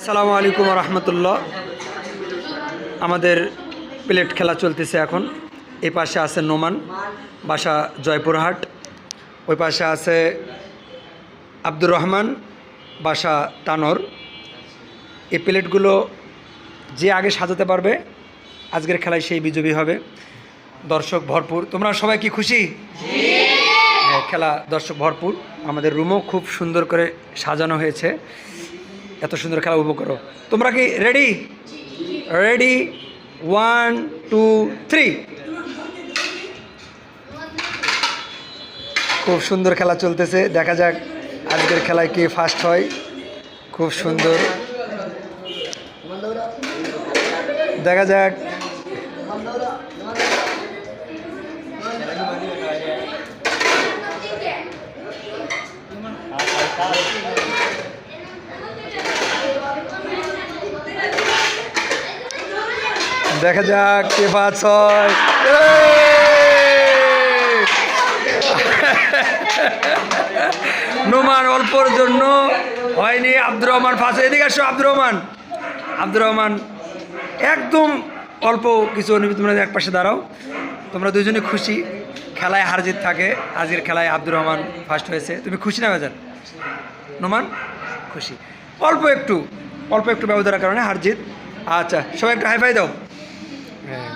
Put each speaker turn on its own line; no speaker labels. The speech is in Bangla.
আসসালামু আলাইকুম রহমতুল্লাহ। আমাদের প্লেট খেলা চলতেছে এখন। এই পাশে আছে নোমান, বাসা জয়পুরহাট। ওই পাশে আছে আব্দুর রহমান, বাসা তানোর। এই প্লেটগুলো যে আগে সাজাতে পারবে আজকের খেলায় সেই বিজয়ী হবে। দর্শক ভরপুর, তোমরা সবাই কি খুশি? হ্যাঁ, খেলা দর্শক ভরপুর। আমাদের রুমও খুব সুন্দর করে সাজানো হয়েছে। এত সুন্দর খেলা উপভোগ করো। তোমরা কি রেডি? রেডি, 1 2 3। খুব সুন্দর খেলা চলতেছে, দেখা যাক আজকের খেলায় কে ফার্স্ট হয়। খুব সুন্দর, দেখা যাক। দেখা যাক কে ফার্স্ট হয়। নোমান অল্পর জন্য হয়নি, আব্দুর রহমান ফার্স্ট। এদিকে আসো আব্দুর রহমান। আব্দুর রহমান একদম অল্প কিছু অনুভূতি, তোমরা এক পাশে দাঁড়াও। তোমরা দুজনে খুশি, খেলায় হার জিত থাকে। আজকের খেলায় আব্দুর রহমান ফার্স্ট হয়েছে। তুমি খুশি না বাজার? নোমান খুশি, অল্প একটু ব্যবধানের কারণে হার জিত। আচ্ছা, সবাই একটু হাই ফাই দাও। হ্যাঁ।